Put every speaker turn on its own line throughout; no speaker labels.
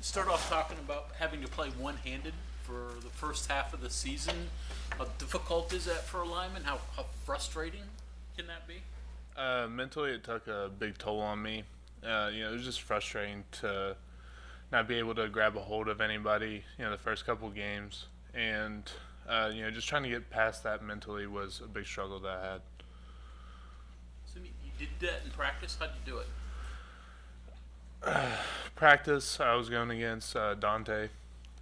start off talking about having to play one-handed for the first half of the season. How difficult is that for a lineman? How frustrating can that be?
Mentally, it took a big toll on me. It was just frustrating to not be able to grab a hold of anybody, the first couple games. And, just trying to get past that mentally was a big struggle that I had.
So you did that in practice. How'd you do it?
Practice, I was going against Dante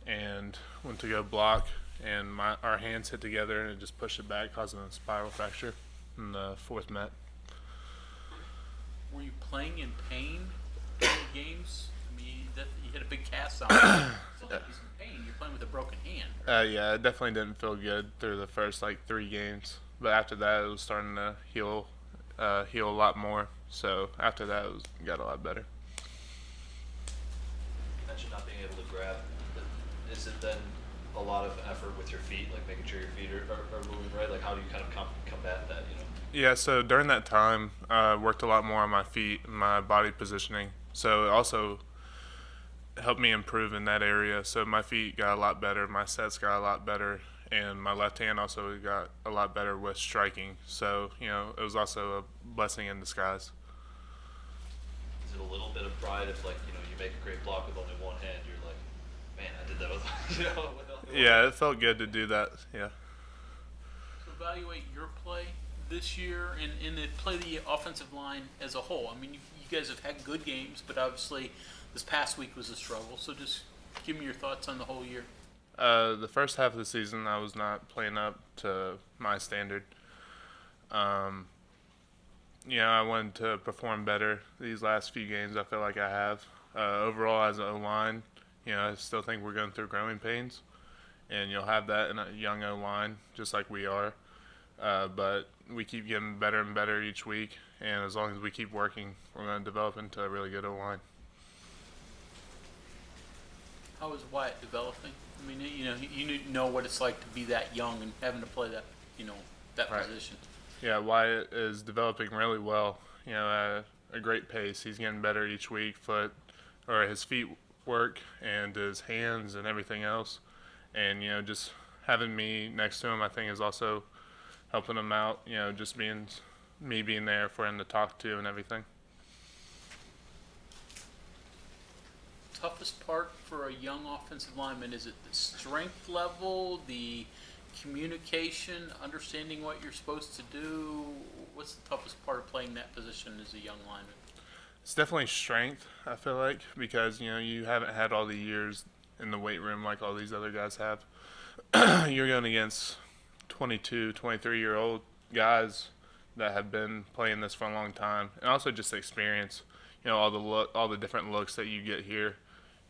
and went to go block, and our hands hit together and it just pushed it back, causing a spiral fracture in the fourth met.
Were you playing in pain during the games? I mean, you had a big cast on. So like he's in pain. You're playing with a broken hand. Right?
Yeah, it definitely didn't feel good through the first like 3 games, but after that it was starting to heal a lot more. So after that got a lot better.
You mentioned not being able to grab. Is it then a lot of effort with your feet, like making sure your feet are moving right? Like how do you kind of combat that,
Yeah, so during that time, I worked a lot more on my feet and my body positioning. So it also helped me improve in that area. So my feet got a lot better, my sets got a lot better, and my left hand also got a lot better with striking. So, it was also a blessing in disguise.
Is it a little bit of pride if, like, you make a great block with only one hand, you're like, man, I did that with, with only
Yeah,
one
it felt good to do that, yeah.
So evaluate your play this year and play the offensive line as a whole. I mean, you guys have had good games, but obviously this past week was a struggle. So just give me your thoughts on the whole year.
The first half of the season, I was not playing up to my standard. I wanted to perform better these last few games. I feel like I have. Overall, as an O-line, I still think we're going through growing pains, and you'll have that in a young O-line, just like we are. But we keep getting better and better each week, and as long as we keep working, we're going to develop into a really good O-line.
How is Wyatt developing? I mean, you know what it's like to be that young and having to play that, that
Right.
position.
Yeah, Wyatt is developing really well. At a great pace. He's getting better each week. His feet work and his hands and everything else. And just having me next to him, I think, is also helping him out. Just being there for him to talk to and everything.
Toughest part for a young offensive lineman, is it the strength level, the communication, understanding what you're supposed to do? What's the toughest part of playing that position as a young lineman?
It's definitely strength, I feel like, because you haven't had all the years in the weight room like all these other guys have. You're going against 22, 23-year-old guys that have been playing this for a long time, and also just experience. All the different looks that you get here.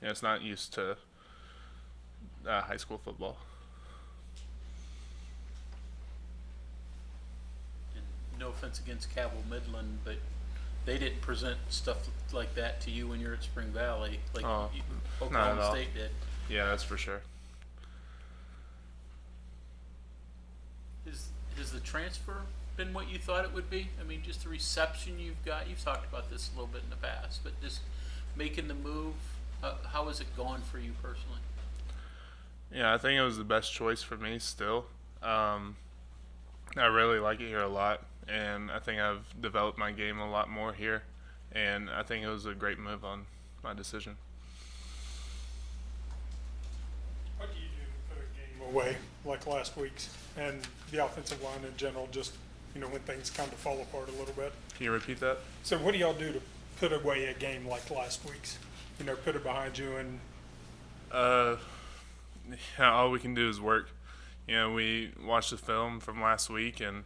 It's not used to high school football.
And no offense against Cabell Midland, but they didn't present stuff like that to you when you're at Spring Valley, like
Not at
Oklahoma
all.
State did.
Yeah, that's for sure.
Has the transfer been what you thought it would be? I mean, just the reception you've got. You've talked about this a little bit in the past, but just making the move, how has it gone for you personally?
Yeah, I think it was the best choice for me still. I really like it here a lot, and I think I've developed my game a lot more here, and I think it was a great move on my decision.
What do you do to put a game away like last week's and the offensive line in general, just, when things kind of fall apart a little bit?
Can you repeat that?
So what do y'all do to put away a game like last week's? Put it behind you and
All we can do is work. We watch the film from last week and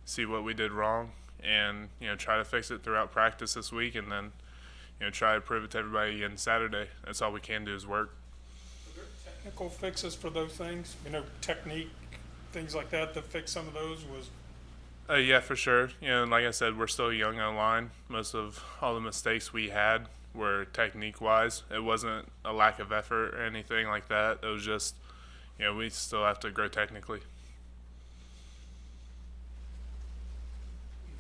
see what we did wrong, and try to fix it throughout practice this week, and then try to prove it to everybody again Saturday. That's all we can do is work.
are there technical fixes for those things? Technique, things like that fix some of those was.
Yeah, for sure. Like I said, we're still young on line. Most of all the mistakes we had were technique-wise. It wasn't a lack of effort or anything like that. It was just, we still have to grow technically.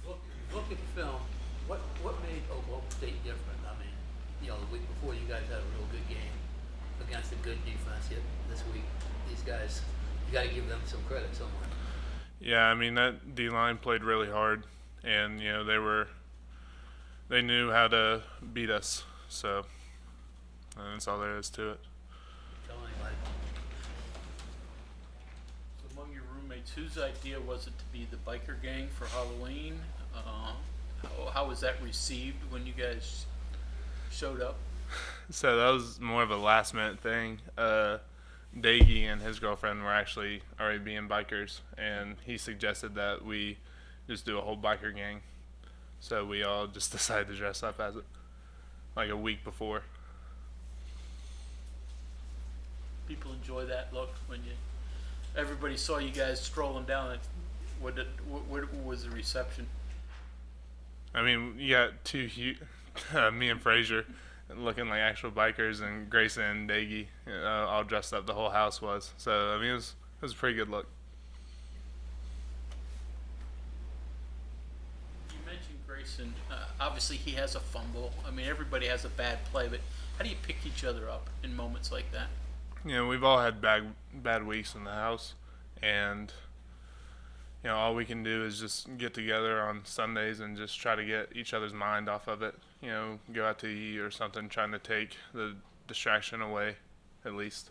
You've looked at the film. What made Oklahoma State different? I mean, the week before you guys had a real good game. a good defense yet this week. These guys, you got to give them some credit somewhere.
Yeah, I mean that D line played really hard, and they knew how to beat us. So that's all there is to it.
Tell anybody.
So among your roommates, whose idea was it to be the biker gang for Halloween? How was that received when you guys showed up?
So that was more of a last minute thing. Daggy and his girlfriend were actually already being bikers, and he suggested that we just do a whole biker gang. So we all just decided to dress up as it, like a week before.
People enjoy that look when everybody saw you guys strolling down. Like, what was the reception?
I mean, you got me and Frazier, looking like actual bikers, and Grayson and Daggy all dressed up. The whole house was. So I mean, it was a pretty good look.
You mentioned Grayson. Obviously, he has a fumble. I mean, everybody has a bad play, but how do you pick each other up in moments like that?
We've all had bad weeks in the house, and all we can do is just get together on Sundays and just try to get each other's mind off of it. Go out to eat or something, trying to take the distraction away, at least.